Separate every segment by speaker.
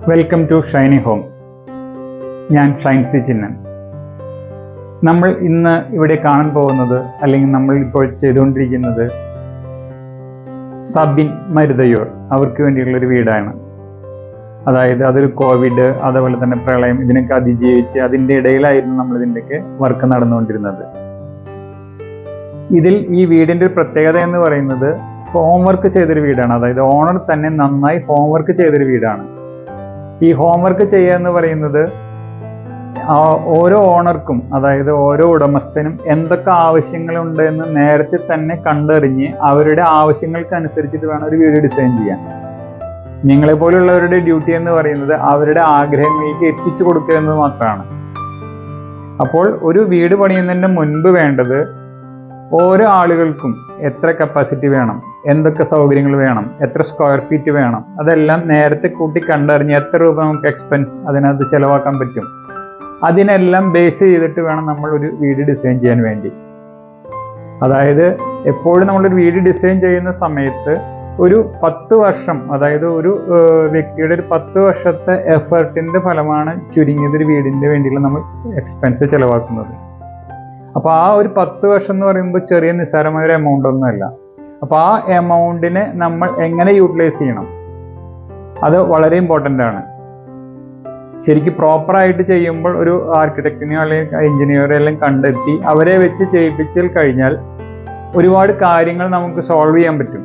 Speaker 1: Welcome to Shiny Holmes. ഞാൻ ഷൈൻസി ചിന്നൻ. നമ്മൾ ഇന്ന് ഇവിടെ കാണാൻ പോകുന്നത്, അല്ലെങ്കിൽ നമ്മൾ ഇപ്പോൾ ചെയ്തുകൊണ്ടിരിക്കുന്നത്, സബിൻ മരുതയൂർ അവർക്ക് വേണ്ടിയുള്ളൊരു വീടാണ്. അതായത് അതൊരു കോവിഡ്, അതേപോലെ തന്നെ പ്രളയം, ഇതിനൊക്കെ അതിജീവിച്ച് അതിൻ്റെ ഇടയിലായിരുന്നു നമ്മൾ ഇതിൻ്റെയൊക്കെ വർക്ക് നടന്നുകൊണ്ടിരുന്നത്. ഇതിൽ ഈ വീടിൻ്റെ ഒരു പ്രത്യേകത എന്ന് പറയുന്നത് ഹോംവർക്ക് ചെയ്തൊരു വീടാണ്. അതായത് ഓണർ തന്നെ നന്നായി ഹോംവർക്ക് ചെയ്തൊരു വീടാണ്. ഈ ഹോംവർക്ക് ചെയ്യുക എന്ന് പറയുന്നത് ഓരോ ഓണർക്കും, അതായത് ഓരോ ഉടമസ്ഥനും എന്തൊക്കെ ആവശ്യങ്ങളുണ്ട് എന്ന് നേരത്തെ തന്നെ കണ്ടറിഞ്ഞ് അവരുടെ ആവശ്യങ്ങൾക്ക് അനുസരിച്ചിട്ട് വേണം ഒരു വീട് ഡിസൈൻ ചെയ്യാൻ. നിങ്ങളെ പോലുള്ളവരുടെ ഡ്യൂട്ടി എന്ന് പറയുന്നത് അവരുടെ ആഗ്രഹങ്ങളിലേക്ക് എത്തിച്ചു കൊടുക്കുക എന്നത് മാത്രമാണ്. അപ്പോൾ ഒരു വീട് പണിയുന്നതിന് മുൻപ് വേണ്ടത് ഓരോ ആളുകൾക്കും എത്ര കപ്പാസിറ്റി വേണം, എന്തൊക്കെ സൗകര്യങ്ങൾ വേണം, എത്ര സ്ക്വയർ ഫീറ്റ് വേണം, അതെല്ലാം നേരത്തെ കൂട്ടി കണ്ടറിഞ്ഞ് എത്ര രൂപ നമുക്ക് എക്സ്പെൻസ് അതിനകത്ത് ചിലവാക്കാൻ പറ്റും, അതിനെല്ലാം ബേസ് ചെയ്തിട്ട് വേണം നമ്മൾ ഒരു വീട് ഡിസൈൻ ചെയ്യാൻ വേണ്ടി. അതായത് എപ്പോഴും നമ്മളൊരു വീട് ഡിസൈൻ ചെയ്യുന്ന സമയത്ത് ഒരു 10 വർഷം, അതായത് ഒരു വ്യക്തിയുടെ ഒരു 10 വർഷത്തെ എഫേർട്ടിന്റെ ഫലമാണ് ചുരുങ്ങിയത് ഒരു വീടിന്റെ വേണ്ടിയുള്ള നമ്മൾ എക്സ്പെൻസ് ചിലവാക്കുന്നത്. അപ്പോൾ ആ ഒരു 10 വർഷം എന്ന് പറയുമ്പോൾ ചെറിയ നിസ്സാരമായ ഒരു എമൗണ്ട് ഒന്നുമല്ല. അപ്പോൾ ആ എമൗണ്ടിനെ നമ്മൾ എങ്ങനെ യൂട്ടിലൈസ് ചെയ്യണം, അത് വളരെ ഇമ്പോർട്ടൻ്റ് ആണ്. ശരിക്കും പ്രോപ്പറായിട്ട് ചെയ്യുമ്പോൾ ഒരു ആർക്കിടെക്റ്റിനെയോ അല്ലെങ്കിൽ എഞ്ചിനീയറെ എല്ലാം കണ്ടെത്തി അവരെ വെച്ച് ചെയ്യിപ്പിച്ചാൽ കഴിഞ്ഞാൽ ഒരുപാട് കാര്യങ്ങൾ നമുക്ക് സോൾവ് ചെയ്യാൻ പറ്റും.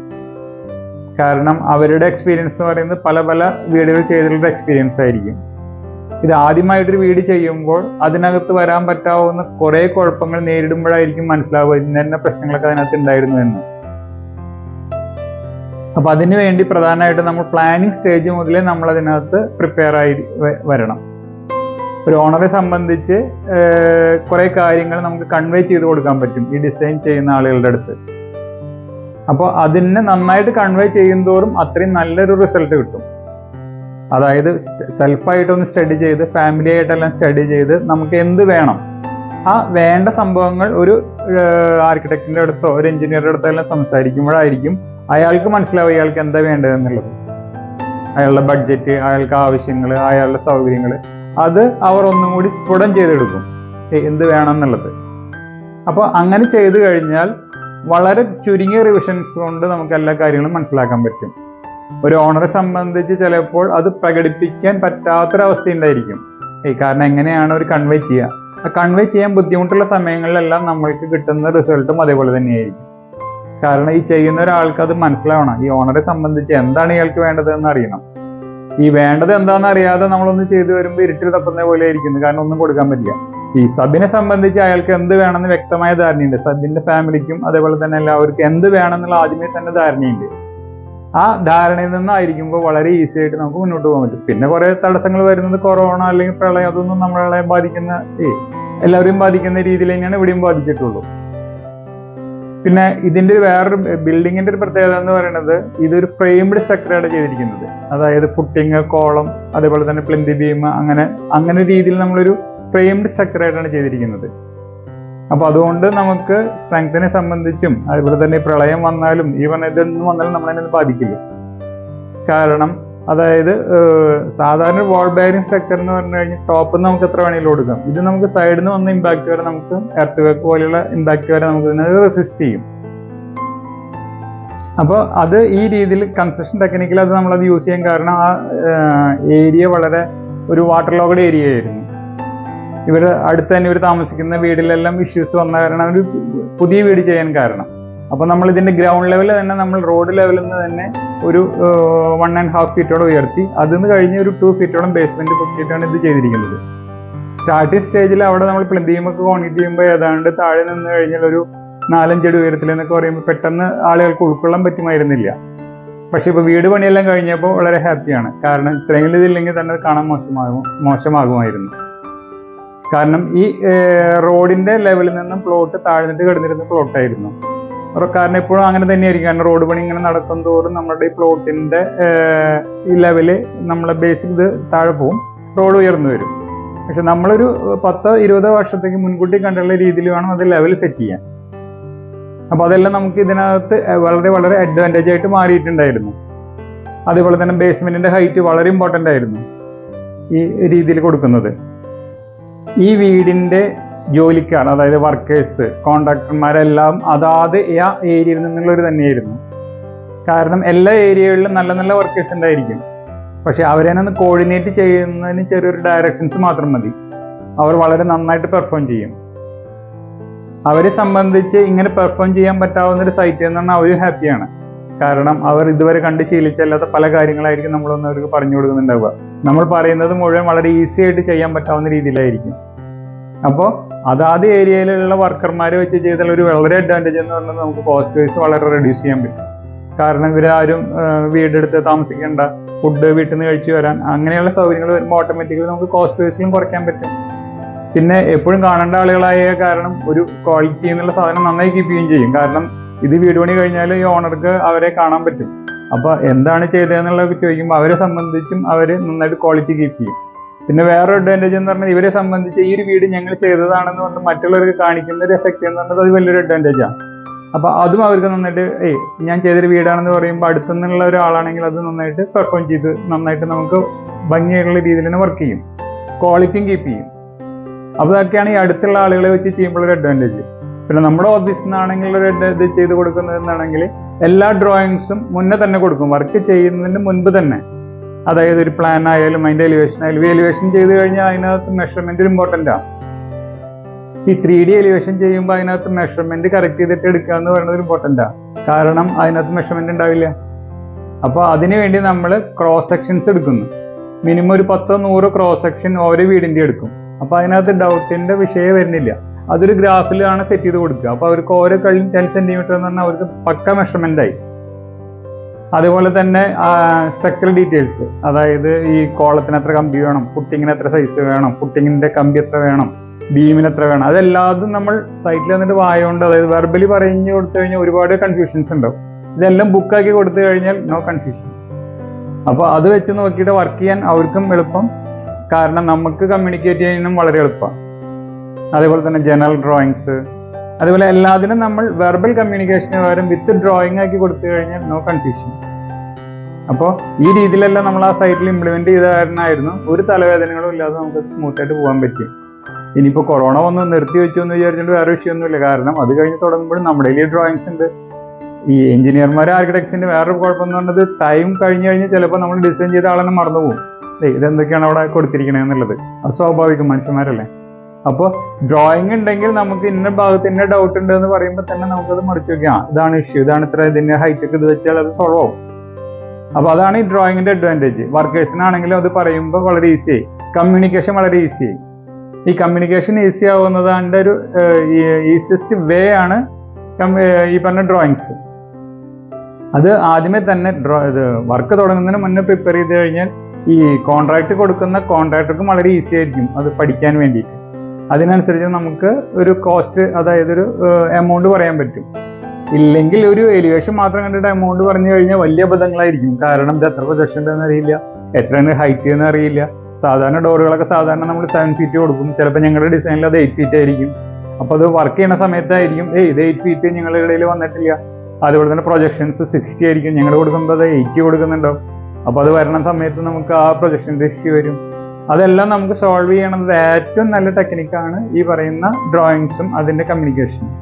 Speaker 1: കാരണം അവരുടെ എക്സ്പീരിയൻസ് എന്ന് പറയുന്നത് പല പല വീടുകൾ ചെയ്തിട്ടുള്ള എക്സ്പീരിയൻസ് ആയിരിക്കും. ഇത് ആദ്യമായിട്ടൊരു വീട് ചെയ്യുമ്പോൾ അതിനകത്ത് വരാൻ പറ്റാവുന്ന കുറേ കുഴപ്പങ്ങൾ നേരിടുമ്പോഴായിരിക്കും മനസ്സിലാവുക ഇന്ന പ്രശ്നങ്ങളൊക്കെ അതിനകത്ത് ഉണ്ടായിരുന്നു എന്ന്. അപ്പൊ അതിനു വേണ്ടി പ്രധാനമായിട്ട് നമ്മൾ പ്ലാനിങ് സ്റ്റേജ് മുതലേ നമ്മൾ അതിനകത്ത് പ്രിപ്പയർ ആയി വരണം. ഒരു ഓണറെ സംബന്ധിച്ച് കുറെ കാര്യങ്ങൾ നമുക്ക് കൺവേ ചെയ്ത് കൊടുക്കാൻ പറ്റും ഈ ഡിസൈൻ ചെയ്യുന്ന ആളുകളുടെ അടുത്ത്. അപ്പോൾ അതിനെ നന്നായിട്ട് കൺവേ ചെയ്യുന്തോറും അത്രയും നല്ലൊരു റിസൾട്ട് കിട്ടും. അതായത് സെൽഫായിട്ടൊന്ന് സ്റ്റഡി ചെയ്ത്, ഫാമിലി ആയിട്ടെല്ലാം സ്റ്റഡി ചെയ്ത് നമുക്ക് എന്ത് വേണം, ആ വേണ്ട സംഭവങ്ങൾ ഒരു ആർക്കിടെക്റ്റിന്റെ അടുത്തോ ഒരു എഞ്ചിനീയറുടെ അടുത്തോ എല്ലാം സംസാരിക്കുമ്പോഴായിരിക്കും അയാൾക്ക് മനസ്സിലാവും ഇയാൾക്ക് എന്താ വേണ്ടതെന്നുള്ളത്. അയാളുടെ ബഡ്ജറ്റ്, അയാൾക്ക് ആവശ്യങ്ങൾ, അയാളുടെ സൗകര്യങ്ങൾ, അത് അവർ ഒന്നും കൂടി സ്ഫുടം ചെയ്തെടുക്കും എന്ത് വേണം എന്നുള്ളത്. അപ്പോൾ അങ്ങനെ ചെയ്തു കഴിഞ്ഞാൽ വളരെ ചുരുങ്ങിയ റിവിഷൻസ് കൊണ്ട് നമുക്ക് എല്ലാ കാര്യങ്ങളും മനസ്സിലാക്കാൻ പറ്റും. ഒരു ഓണറെ സംബന്ധിച്ച് ചിലപ്പോൾ അത് പ്രകടിപ്പിക്കാൻ പറ്റാത്തൊരവസ്ഥ ഉണ്ടായിരിക്കും. കാരണം എങ്ങനെയാണ് ഒരു കൺവേ ചെയ്യുക, ആ കൺവേ ചെയ്യാൻ ബുദ്ധിമുട്ടുള്ള സമയങ്ങളിലെല്ലാം നമ്മൾക്ക് കിട്ടുന്ന റിസൾട്ടും അതേപോലെ തന്നെയായിരിക്കും. കാരണം ഈ ചെയ്യുന്ന ഒരാൾക്ക് അത് മനസ്സിലാവണം, ഈ ഓണറെ സംബന്ധിച്ച് എന്താണ് ഇയാൾക്ക് വേണ്ടത് എന്ന് അറിയണം. ഈ വേണ്ടത് എന്താണെന്ന് അറിയാതെ നമ്മളൊന്ന് ചെയ്തു വരുമ്പോൾ ഇരുട്ടിൽ തപ്പുന്ന പോലെ ആയിരിക്കുന്നു. കാരണം ഒന്നും കൊടുക്കാൻ പറ്റില്ല. ഈ സബിനെ സംബന്ധിച്ച് അയാൾക്ക് എന്ത് വേണമെന്ന് വ്യക്തമായ ധാരണയുണ്ട്. സബിന്റെ ഫാമിലിക്കും അതേപോലെ തന്നെ എല്ലാവർക്കും എന്ത് വേണമെന്നുള്ള ആദ്യമേ തന്നെ ധാരണയുണ്ട്. ആ ധാരണയിൽ നിന്നായിരിക്കുമ്പോൾ വളരെ ഈസി ആയിട്ട് നമുക്ക് മുന്നോട്ട് പോകാൻ പറ്റും. പിന്നെ കുറെ തടസ്സങ്ങൾ വരുന്നത് കൊറോണ അല്ലെങ്കിൽ പ്രളയം, അതൊന്നും നമ്മളെ ബാധിക്കുന്ന, എല്ലാവരെയും ബാധിക്കുന്ന രീതിയിൽ തന്നെയാണ് ഇവിടെയും ബാധിച്ചിട്ടുള്ളൂ. പിന്നെ ഇതിന്റെ വേറൊരു ബിൽഡിങ്ങിന്റെ ഒരു പ്രത്യേകത എന്ന് പറയുന്നത് ഇതൊരു ഫ്രെയിംഡ് സ്ട്രക്ചറാണ് ചെയ്തിരിക്കുന്നത്. അതായത് ഫുട്ടിങ്, കോളം, അതേപോലെ തന്നെ പ്ലിന്ത് ബീം, അങ്ങനെ രീതിയിൽ നമ്മളൊരു ഫ്രെയിംഡ് സ്ട്രക്ചറായിട്ടാണ് ചെയ്തിരിക്കുന്നത്. അപ്പൊ അതുകൊണ്ട് നമുക്ക് സ്ട്രെങ്തിനെ സംബന്ധിച്ചും അതുപോലെ തന്നെ പ്രളയം വന്നാലും ഈ ഇതൊന്നും വന്നാലും നമ്മളതിനെ ബാധിക്കില്ല. കാരണം അതായത് സാധാരണ വാൾ ബെയറിംഗ് സ്ട്രക്ചർ എന്ന് പറഞ്ഞു കഴിഞ്ഞാൽ ടോപ്പിൽ നമുക്ക് എത്ര വേണമെങ്കിലും കൊടുക്കാം. ഇത് നമുക്ക് സൈഡിൽ നിന്ന് വന്ന ഇമ്പാക്ട് വരെ, നമുക്ക് എർത്ത് വർക്ക് പോലെയുള്ള ഇമ്പാക്ട് വരെ നമുക്ക് ഇതിനെ റെസിസ്റ്റ് ചെയ്യും. അപ്പോൾ അത് ഈ രീതിയിൽ കൺസ്ട്രക്ഷൻ ടെക്നിക്കിൽ അത് നമ്മളത് യൂസ് ചെയ്യാൻ കാരണം ആ ഏരിയ വളരെ ഒരു വാട്ടർ ലോഗഡ് ഏരിയ ആയിരുന്നു. ഇവർ അടുത്ത് തന്നെ ഇവർ താമസിക്കുന്ന വീടിലെല്ലാം ഇഷ്യൂസ് വന്ന കാരണം ഒരു പുതിയ വീട് ചെയ്യാൻ കാരണം. അപ്പോൾ നമ്മൾ ഇതിന്റെ ഗ്രൗണ്ട് ലെവലിൽ തന്നെ നമ്മൾ റോഡ് ലെവലിൽ നിന്ന് തന്നെ ഒരു 1.5 ഫീറ്റോളം ഉയർത്തി, അതിന് കഴിഞ്ഞ് ഒരു 2 ഫീറ്റോളം ബേസ്മെന്റ് പൊക്കിയിട്ടാണ് ഇത് ചെയ്തിരിക്കുന്നത്. സ്റ്റാർട്ടിംഗ് സ്റ്റേജിൽ അവിടെ നമ്മൾ പ്ലിന്ത് ബീമൊക്കെ കോൺക്രീറ്റ് ചെയ്യുമ്പോൾ ഏതാണ്ട് താഴെ നിന്ന് കഴിഞ്ഞാൽ ഒരു 4-5 അടി ഉയരത്തിൽ എന്നൊക്കെ പറയുമ്പോൾ പെട്ടെന്ന് ആളുകൾക്ക് ഉൾക്കൊള്ളാൻ പറ്റുമായിരുന്നില്ല. പക്ഷെ ഇപ്പോൾ വീട് പണിയെല്ലാം കഴിഞ്ഞപ്പോൾ വളരെ ഹാപ്പിയാണ്. കാരണം ഇത്രയെങ്കിലും ഇതില്ലെങ്കിൽ തന്നെ കാണാൻ മോശമാകുമായിരുന്നു. കാരണം ഈ റോഡിന്റെ ലെവലിൽ നിന്നും പ്ലോട്ട് താഴ്ന്നിട്ട് കിടന്നിരുന്ന പ്ലോട്ടായിരുന്നു. കാരണം ഇപ്പോഴും അങ്ങനെ തന്നെയായിരിക്കും. കാരണം റോഡ് പണി ഇങ്ങനെ നടക്കും തോറും നമ്മുടെ ഈ പ്ലോട്ടിന്റെ ഈ ലെവല് നമ്മളെ ബേസിക് ഇത് താഴെ പോവും, റോഡ് ഉയർന്നു വരും. പക്ഷെ നമ്മളൊരു 10-20 വർഷത്തേക്ക് മുൻകൂട്ടി കണ്ടുള്ള രീതിയിൽ വേണം അത് ലെവൽ സെറ്റ് ചെയ്യാൻ. അപ്പൊ അതെല്ലാം നമുക്ക് ഇതിനകത്ത് വളരെ വളരെ അഡ്വാൻറ്റേജ് ആയിട്ട് മാറിയിട്ടുണ്ടായിരുന്നു. അതേപോലെ തന്നെ ബേസ്മെന്റിന്റെ ഹൈറ്റ് വളരെ ഇമ്പോർട്ടൻ്റ് ആയിരുന്നു. ഈ രീതിയിൽ കൊടുക്കുന്നത്. ഈ വീടിൻ്റെ ജോലിക്കാർ, അതായത് വർക്കേഴ്സ്, കോൺട്രാക്ടർമാരെല്ലാം അതാത് ആ ഏരിയയിൽ നിന്നുള്ളവർ തന്നെയായിരുന്നു. കാരണം എല്ലാ ഏരിയകളിലും നല്ല നല്ല വർക്കേഴ്സ് ഉണ്ടായിരിക്കും. പക്ഷെ അവരെ ഒന്ന് കോർഡിനേറ്റ് ചെയ്യുന്നതിന് ചെറിയൊരു ഡയറക്ഷൻസ് മാത്രം മതി. അവർ വളരെ നന്നായിട്ട് പെർഫോം ചെയ്യും. അവരെ സംബന്ധിച്ച് ഇങ്ങനെ പെർഫോം ചെയ്യാൻ പറ്റാവുന്ന ഒരു സൈറ്റ് എന്ന് പറഞ്ഞാൽ അവർ ഹാപ്പിയാണ്. കാരണം അവർ ഇതുവരെ കണ്ട് ശീലിച്ചല്ലാത്ത പല കാര്യങ്ങളായിരിക്കും നമ്മളൊന്ന് അവർക്ക് പറഞ്ഞു കൊടുക്കുന്നുണ്ടാവുക. നമ്മൾ പറയുന്നത് മുഴുവൻ വളരെ ഈസി ആയിട്ട് ചെയ്യാൻ പറ്റാവുന്ന രീതിയിലായിരിക്കും. അപ്പോൾ അതാത് ഏരിയയിലുള്ള വർക്കർമാരെ വെച്ച് ചെയ്താൽ ഒരു വളരെ അഡ്വാൻറ്റേജ് എന്ന് പറഞ്ഞാൽ നമുക്ക് കോസ്റ്റ് വൈസ് വളരെ റെഡ്യൂസ് ചെയ്യാൻ പറ്റും. കാരണം ഇവരാരും വീടെടുത്ത് താമസിക്കേണ്ട, ഫുഡ് വീട്ടിൽ നിന്ന് കഴിച്ചു വരാൻ, അങ്ങനെയുള്ള സൗകര്യങ്ങൾ വരുമ്പോൾ ഓട്ടോമാറ്റിക്കലി നമുക്ക് കോസ്റ്റ് വൈസിലും കുറയ്ക്കാൻ പറ്റും. പിന്നെ എപ്പോഴും കാണേണ്ട ആളുകളായ കാരണം ഒരു ക്വാളിറ്റി എന്നുള്ള സാധനം നന്നായി കീപ്പ് ചെയ്യുകയും ചെയ്യും. കാരണം ഇത് വീട് പണി കഴിഞ്ഞാൽ ഈ ഓണർക്ക് അവരെ കാണാൻ പറ്റും. അപ്പോൾ എന്താണ് ചെയ്തതെന്നുള്ളതൊക്കെ ചോദിക്കുമ്പോൾ അവരെ സംബന്ധിച്ചും അവർ നന്നായിട്ട് ക്വാളിറ്റി കീപ്പ് ചെയ്യും. പിന്നെ വേറൊരു അഡ്വാൻറ്റേജ് എന്ന് പറഞ്ഞാൽ ഇവരെ സംബന്ധിച്ച് ഈ ഒരു വീട് ഞങ്ങൾ ചെയ്തതാണെന്ന് പറഞ്ഞ് മറ്റുള്ളവർക്ക് കാണിക്കുന്ന ഒരു എഫക്റ്റ് എന്ന് പറഞ്ഞത് അത് വലിയൊരു അഡ്വാൻറ്റേജാണ്. അപ്പോൾ അതും അവർക്ക് നന്നായിട്ട് ഞാൻ ചെയ്തൊരു വീടാണെന്ന് പറയുമ്പോൾ അടുത്തുനിന്നുള്ള ഒരാളാണെങ്കിൽ അത് നന്നായിട്ട് പെർഫോം ചെയ്ത് നന്നായിട്ട് നമുക്ക് ഭംഗിയായിട്ടുള്ള രീതിയിൽ തന്നെ വർക്ക് ചെയ്യും, ക്വാളിറ്റിയും കീപ്പ് ചെയ്യും. അപ്പോൾ അതൊക്കെയാണ് ഈ അടുത്തുള്ള ആളുകളെ വെച്ച് ചെയ്യുമ്പോൾ ഒരു അഡ്വാൻറ്റേജ്. പിന്നെ നമ്മുടെ ഓഫീസിൽ നിന്നാണെങ്കിൽ ഒരു ഇത് ചെയ്ത് കൊടുക്കുന്നതെന്നാണെങ്കിൽ എല്ലാ ഡ്രോയിങ്സും മുന്നേ തന്നെ കൊടുക്കും, വർക്ക് ചെയ്യുന്നതിന് മുൻപ് തന്നെ. അതായത് ഒരു പ്ലാൻ ആയാലും അതിൻ്റെ എലിവേഷൻ ആയാലും, എലിവേഷൻ ചെയ്ത് കഴിഞ്ഞാൽ അതിനകത്ത് മെഷർമെൻറ്റ് ഇമ്പോർട്ടൻ്റ് ആണ്. ഈ 3D എലിവേഷൻ ചെയ്യുമ്പോൾ അതിനകത്ത് മെഷർമെൻറ്റ് കറക്റ്റ് ചെയ്തിട്ട് എടുക്കുക എന്ന് പറയുന്നത് ഇമ്പോർട്ടൻ്റ് ആണ്. കാരണം അതിനകത്ത് മെഷർമെൻറ്റ് ഉണ്ടാവില്ല. അപ്പോൾ അതിന് വേണ്ടി നമ്മൾ ക്രോസ് സെക്ഷൻസ് എടുക്കുന്നു. മിനിമം ഒരു 10-100 ക്രോസ് സെക്ഷൻ ഓരോ വീടിൻ്റെ എടുക്കും. അപ്പോൾ അതിനകത്ത് ഡൗട്ടിൻ്റെ വിഷയം വരുന്നില്ല. അതൊരു ഗ്രാഫിലാണ് സെറ്റ് ചെയ്ത് കൊടുക്കുക. അപ്പോൾ അവർക്ക് ഓരോ കഴിയും 10 സെൻറ്റിമീറ്റർ എന്ന് പറഞ്ഞാൽ അവർക്ക് പക്ക മെഷർമെൻ്റ് ആയി. അതുപോലെ തന്നെ സ്ട്രക്ചറൽ ഡീറ്റെയിൽസ്, അതായത് ഈ കോളത്തിന് എത്ര കമ്പി വേണം, ഫുട്ടിങ്ങിന് എത്ര സൈസ് വേണം, ഫുട്ടിങ്ങിൻ്റെ കമ്പി എത്ര വേണം, ബീമിന് എത്ര വേണം, അതെല്ലാതും നമ്മൾ സൈറ്റിൽ വന്നിട്ട് വായോണ്ട്, അതായത് വെർബലി പറഞ്ഞു കൊടുത്തു കഴിഞ്ഞാൽ ഒരുപാട് കൺഫ്യൂഷൻസ് ഉണ്ടാവും. ഇതെല്ലാം ബുക്കാക്കി കൊടുത്തു കഴിഞ്ഞാൽ നോ കൺഫ്യൂഷൻ. അപ്പോൾ അത് വെച്ച് നോക്കിയിട്ട് വർക്ക് ചെയ്യാൻ അവർക്കും എളുപ്പം, കാരണം നമുക്ക് കമ്മ്യൂണിക്കേറ്റ് ചെയ്യാനും വളരെ എളുപ്പമാണ്. അതേപോലെ തന്നെ ജനറൽ ഡ്രോയിങ്സ്, അതുപോലെ എല്ലാത്തിനും നമ്മൾ വെർബൽ കമ്മ്യൂണിക്കേഷന് പകരം വിത്ത് ഡ്രോയിങ് ആക്കി കൊടുത്തു കഴിഞ്ഞാൽ നോ കൺഫ്യൂഷൻ. അപ്പോൾ ഈ രീതിയിലെല്ലാം നമ്മൾ ആ സൈറ്റിൽ ഇംപ്ലിമെൻറ്റ് ചെയ്ത കാരണമായിരുന്നു ഒരു തലവേദനകളും ഇല്ലാതെ നമുക്ക് സ്മൂത്തായിട്ട് പോകാൻ പറ്റും. ഇനിയിപ്പോൾ കൊറോണ വന്ന് നിർത്തി വെച്ചു എന്ന് വിചാരിച്ചിട്ട് വേറെ വിഷയമൊന്നുമില്ല. കാരണം അത് കഴിഞ്ഞ് തുടങ്ങുമ്പോഴും നമ്മുടെ കയ്യിൽ ഡ്രോയിങ്സ് ഉണ്ട്. ഈ എഞ്ചിനീയർമാർ ആർക്കിടെക്ട്സിൻ്റെ വേറൊരു കുഴപ്പമെന്ന് പറഞ്ഞത് ടൈം കഴിഞ്ഞ് കഴിഞ്ഞ് ചിലപ്പോൾ നമ്മൾ ഡിസൈൻ ചെയ്ത ആളെന്നെ മറന്നു പോകും, ഇതെന്തൊക്കെയാണ് അവിടെ കൊടുത്തിരിക്കണേ എന്നുള്ളത്. അത് സ്വാഭാവികം, മനുഷ്യന്മാരല്ലേ. അപ്പോൾ ഡ്രോയിങ് ഉണ്ടെങ്കിൽ നമുക്ക് ഇന്ന ഭാഗത്ത് ഇന്ന ഡൗട്ട് ഉണ്ട് എന്ന് പറയുമ്പോൾ തന്നെ നമുക്കത് മറിച്ച് വെക്കാം. ഇതാണ് ഇഷ്യൂ, ഇതാണ് ഇത്ര, ഇതിൻ്റെ ഹൈറ്റൊക്കെ ഇത് വെച്ചാൽ അത് സോൾവ് ആവും. അപ്പോൾ അതാണ് ഈ ഡ്രോയിങ്ങിൻ്റെ അഡ്വാൻറ്റേജ്. വർക്കേഴ്സിനാണെങ്കിലും അത് പറയുമ്പോൾ വളരെ ഈസിയായി, കമ്മ്യൂണിക്കേഷൻ വളരെ ഈസിയായി. ഈ കമ്മ്യൂണിക്കേഷൻ ഈസി ആവുന്നതിൻ്റെ ഒരു ഈസിയസ്റ്റ് വേ ആണ് ഈ പറഞ്ഞ ഡ്രോയിങ്സ്. അത് ആദ്യമേ തന്നെ ഇത് വർക്ക് തുടങ്ങുന്നതിന് മുന്നേ പ്രിപ്പയർ ചെയ്ത് കഴിഞ്ഞാൽ ഈ കോൺട്രാക്ട് കൊടുക്കുന്ന കോൺട്രാക്ടർക്കും വളരെ ഈസി ആയിരിക്കും അത് പഠിക്കാൻ വേണ്ടിയിട്ട്. അതിനനുസരിച്ച് നമുക്ക് ഒരു കോസ്റ്റ്, അതായത് ഒരു എമൗണ്ട് പറയാൻ പറ്റും. ഇല്ലെങ്കിൽ ഒരു എലിവേഷൻ മാത്രം കണ്ടിട്ട് എമൗണ്ട് പറഞ്ഞു കഴിഞ്ഞാൽ വലിയ അബദ്ധങ്ങളായിരിക്കും. കാരണം ഇത് എത്ര പ്രൊജക്ഷൻ ഉണ്ടെന്ന് അറിയില്ല, എത്രയാണ് ഹൈറ്റ് എന്ന് അറിയില്ല. സാധാരണ ഡോറുകളൊക്കെ സാധാരണ നമ്മൾ 7 ഫീറ്റ് കൊടുക്കും, ചിലപ്പോൾ ഞങ്ങളുടെ ഡിസൈനിൽ അത് 8 ഫീറ്റ് ആയിരിക്കും. അപ്പോൾ അത് വർക്ക് ചെയ്യുന്ന സമയത്തായിരിക്കും ഇത് 8 ഫീറ്റ് ഞങ്ങളുടെ ഇടയിൽ വന്നിട്ടില്ല. അതുപോലെ തന്നെ പ്രൊജക്ഷൻസ് 60 ആയിരിക്കും, ഞങ്ങൾ കൊടുക്കുമ്പോൾ അത് 80 കൊടുക്കുന്നുണ്ടാവും. അപ്പോൾ അത് വരണ സമയത്ത് നമുക്ക് ആ പ്രൊജക്ഷൻ്റെ ഇഷ്യൂ വരും. അതെല്ലാം നമുക്ക് സോൾവ് ചെയ്യണത് ഏറ്റവും നല്ല ടെക്നിക്കാണ് ഈ പറയുന്ന ഡ്രോയിങ്സും അതിൻ്റെ കമ്മ്യൂണിക്കേഷനും.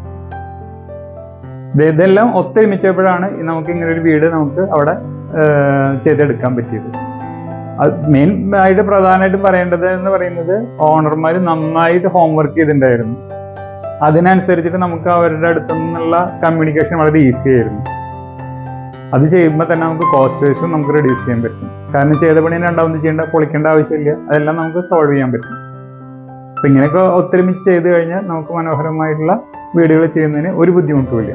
Speaker 1: ഇതെല്ലാം ഒത്തൊരുമിച്ചപ്പോഴാണ് നമുക്ക് ഇങ്ങനെ ഒരു വീട് നമുക്ക് അവിടെ ചെയ്തെടുക്കാൻ പറ്റിയത്. അത് മെയിൻ ആയിട്ട് പ്രധാനമായിട്ടും പറയേണ്ടത് എന്ന് പറയുന്നത് ഓണർമാർ നന്നായിട്ട് ഹോംവർക്ക് ചെയ്തിട്ടുണ്ടായിരുന്നു. അതിനനുസരിച്ചിട്ട് നമുക്ക് അവരുടെ അടുത്തു നിന്നുള്ള കമ്മ്യൂണിക്കേഷൻ വളരെ ഈസി ആയിരുന്നു. അത് ചെയ്യുമ്പോൾ തന്നെ നമുക്ക് കോസ്റ്റ് വൈസും നമുക്ക് റെഡ്യൂസ് ചെയ്യാൻ പറ്റും. കാരണം ചെയ്ത പണി രണ്ടാമത് ചെയ്യേണ്ട, പൊളിക്കേണ്ട ആവശ്യമില്ല, അതെല്ലാം നമുക്ക് സോൾവ് ചെയ്യാൻ പറ്റും. അപ്പം ഇങ്ങനെയൊക്കെ ഒത്തൊരുമിച്ച് ചെയ്ത് കഴിഞ്ഞാൽ നമുക്ക് മനോഹരമായിട്ടുള്ള വീടുകൾ ചെയ്യുന്നതിന് ഒരു ബുദ്ധിമുട്ടുമില്ല.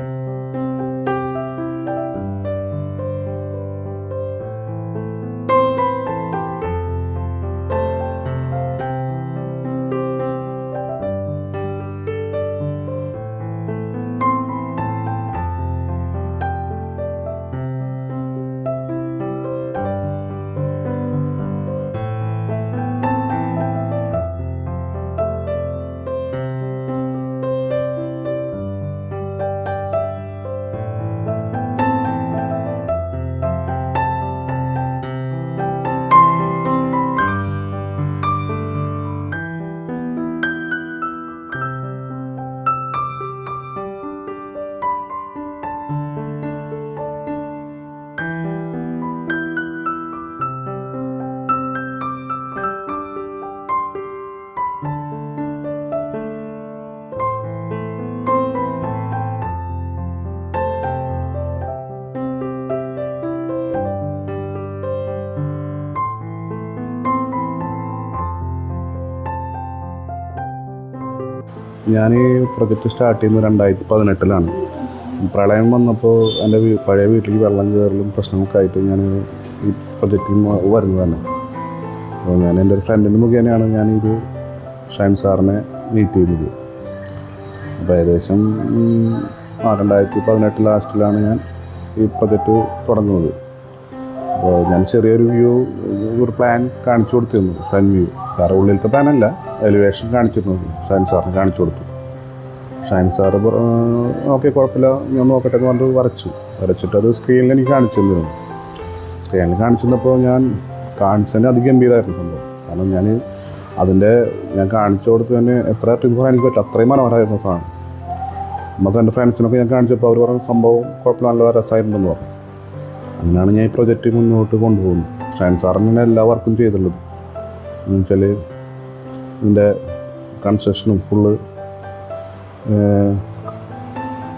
Speaker 2: ഞാൻ ഈ പ്രൊജക്റ്റ് സ്റ്റാർട്ട് ചെയ്യുന്നത് 2018-ലാണ്. പ്രളയം വന്നപ്പോൾ എൻ്റെ പഴയ വീട്ടിലേക്ക് വെള്ളം കയറലും പ്രശ്നമൊക്കെ ആയിട്ട് ഞാൻ ഈ പ്രൊജക്റ്റിൽ വരുന്നത് തന്നെ. അപ്പോൾ ഞാൻ എൻ്റെ ഒരു ഫ്രണ്ടിൻ്റെ മുഖേനയാണ് ഞാനിത് ഷൈൻ സാറിനെ മീറ്റ് ചെയ്യുന്നത്. അപ്പോൾ ഏകദേശം 2018 ലാസ്റ്റിലാണ് ഞാൻ ഈ പ്രൊജക്റ്റ് തുടങ്ങുന്നത്. അപ്പോൾ ഞാൻ ചെറിയൊരു ഒരു പ്ലാൻ കാണിച്ചു കൊടുത്തിരുന്നു, ഫ്രണ്ട് വ്യൂ. കാരണം ഉള്ളിലത്തെ പ്ലാനല്ല, എലിവേഷൻ കാണിച്ചിരുന്നു. ഷൈൻ സാറിന് കാണിച്ചു കൊടുത്തു. ഷൈൻ സാറ് ഓക്കെ കുഴപ്പമില്ല, ഞാൻ നോക്കട്ടെ എന്ന് പറഞ്ഞിട്ട് വരച്ചിട്ട് അത് സ്ക്രീനിൽ എനിക്ക് കാണിച്ചു തന്നിരുന്നു. സ്ക്രീനിൽ കാണിച്ചു തന്നപ്പോൾ ഞാൻ കാണിച്ചതിന് അതിഗംഭീരമായിരുന്നു സംഭവം. കാരണം ഞാൻ കാണിച്ചു കൊടുത്ത് തന്നെ എത്ര ട്രിപ്പ് പറയാൻ എനിക്ക് പറ്റില്ല, അത്രയും മനോഹരമായിരുന്നു സാധനം. നമുക്ക് എൻ്റെ ഫ്രണ്ട്സിനൊക്കെ ഞാൻ കാണിച്ചപ്പോൾ അവർ പറഞ്ഞ സംഭവം കുഴപ്പമില്ല, നല്ല രസമായിട്ടുണ്ടെന്ന് പറഞ്ഞു. അങ്ങനെയാണ് ഞാൻ ഈ പ്രൊജക്റ്റ് മുന്നോട്ട് കൊണ്ടുപോകുന്നത്. ഷൈൻ സാറിന് എല്ലാ വർക്കും ചെയ്തിട്ടുള്ളത് എന്ന് വെച്ചാൽ ഇതിൻ്റെ കൺസ്ട്രക്ഷനും ഫുള്ള്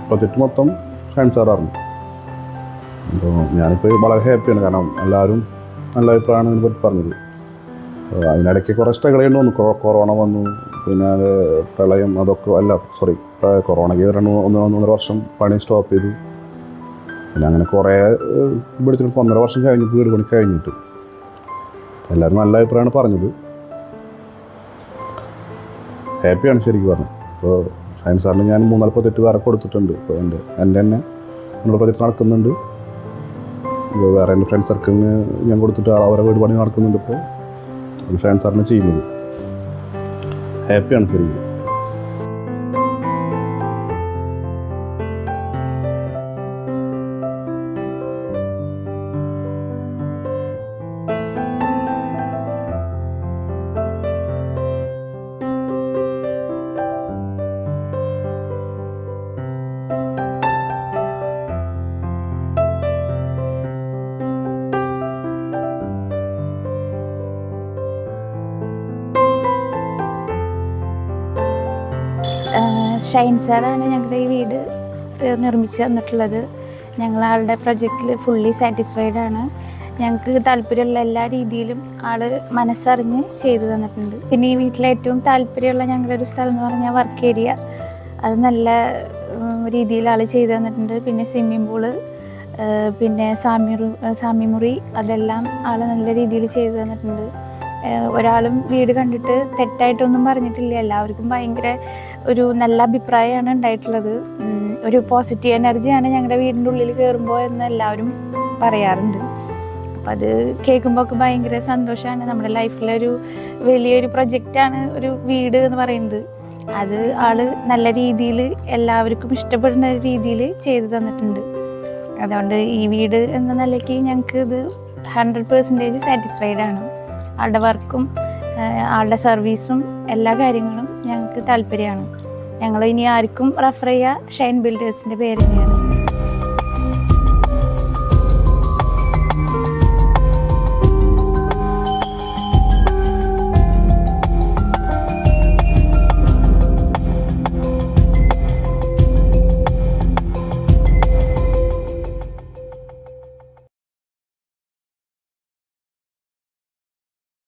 Speaker 2: പ്രൊജക്റ്റ് മൊത്തം ഷൈൻ സാറായിരുന്നു. അപ്പോൾ ഞാനിപ്പോൾ വളരെ ഹാപ്പിയാണ്, കാരണം എല്ലാവരും നല്ല അഭിപ്രായമാണ് ഇതിനെപ്പറ്റി പറഞ്ഞത്. അതിനിടയ്ക്ക് കുറേ സ്ട്രഗിൾ ചെയ്യേണ്ടി വന്നു. കൊറോണ വന്നു, പിന്നെ പ്രളയം, അതൊക്കെ കൊറോണയ്ക്ക് 1.5 വർഷം പണി സ്റ്റോപ്പ് ചെയ്തു. പിന്നെ അങ്ങനെ കുറേ പിടിച്ചിട്ട് 1.5 വർഷം കഴിഞ്ഞിട്ട് വീട് പണി കഴിഞ്ഞിട്ട് എല്ലാവരും നല്ല അഭിപ്രായമാണ് പറഞ്ഞത്. ഹാപ്പിയാണ് ശരിക്കും പറഞ്ഞത്. ഇപ്പോൾ ഷൈൻ സാറിന് ഞാൻ 3-4 പ്രൊജക്റ്റ് വേറെ കൊടുത്തിട്ടുണ്ട്. ഇപ്പോൾ എൻ്റെ തന്നെ 3 പ്രൊജക്റ്റ് നടക്കുന്നുണ്ട്. വേറെ എൻ്റെ ഫ്രണ്ട് സർക്കിളിന് ഞാൻ കൊടുത്തിട്ട് അവരെ വീട് പണി നടക്കുന്നുണ്ട്. ഇപ്പോൾ ഷൈൻ സാറിന് ചെയ്യുന്നത്. ഹാപ്പിയാണ് ശരിക്കും.
Speaker 3: ഷൈൻ സാറാണ് ഞങ്ങളുടെ ഈ വീട് നിർമ്മിച്ച് തന്നിട്ടുള്ളത്. ഞങ്ങളാളുടെ പ്രൊജക്റ്റിൽ ഫുള്ളി സാറ്റിസ്ഫൈഡാണ്. ഞങ്ങൾക്ക് താല്പര്യമുള്ള എല്ലാ രീതിയിലും ആൾ മനസ്സറിഞ്ഞ് ചെയ്തു തന്നിട്ടുണ്ട്. പിന്നെ ഈ വീട്ടിലെ ഏറ്റവും താല്പര്യമുള്ള ഞങ്ങളുടെ ഒരു സ്ഥലം എന്ന് പറഞ്ഞാൽ വർക്ക് ഏരിയ. അത് നല്ല രീതിയിൽ ആൾ ചെയ്തു തന്നിട്ടുണ്ട്. പിന്നെ സ്വിമ്മിംഗ് പൂള്, പിന്നെ സാമ്യമുറി, അതെല്ലാം ആൾ നല്ല രീതിയിൽ ചെയ്തു തന്നിട്ടുണ്ട്. ഒരാളും വീട് കണ്ടിട്ട് തെറ്റായിട്ടൊന്നും പറഞ്ഞിട്ടില്ല. എല്ലാവർക്കും ഭയങ്കര ഒരു നല്ല അഭിപ്രായമാണ് ഉണ്ടായിട്ടുള്ളത്. ഒരു പോസിറ്റീവ് എനർജിയാണ് ഞങ്ങളുടെ വീടിൻ്റെ ഉള്ളിൽ കയറുമ്പോൾ എന്ന് എല്ലാവരും പറയാറുണ്ട്. അപ്പം അത് കേൾക്കുമ്പോൾ ഒക്കെ ഭയങ്കര സന്തോഷമാണ്. നമ്മുടെ ലൈഫിലൊരു വലിയൊരു പ്രൊജക്റ്റാണ് ഒരു വീട് എന്ന് പറയുന്നത്. അത് ആള് നല്ല രീതിയിൽ എല്ലാവർക്കും ഇഷ്ടപ്പെടുന്ന രീതിയിൽ ചെയ്തു തന്നിട്ടുണ്ട്. അതുകൊണ്ട് ഈ വീട് എന്ന നിലയ്ക്ക് ഞങ്ങൾക്ക് ഇത് 100% സാറ്റിസ്ഫൈഡ് ആണ്. ആളുടെ വർക്കും ആളുടെ സർവീസും എല്ലാ കാര്യങ്ങളും ഞങ്ങൾക്ക് താല്പര്യമാണ്. ഞങ്ങൾ ഇനി ആർക്കും റെഫർ ചെയ്യുക ഷൈൻ ബിൽഡേഴ്സിൻ്റെ പേര് തന്നെയാണ്.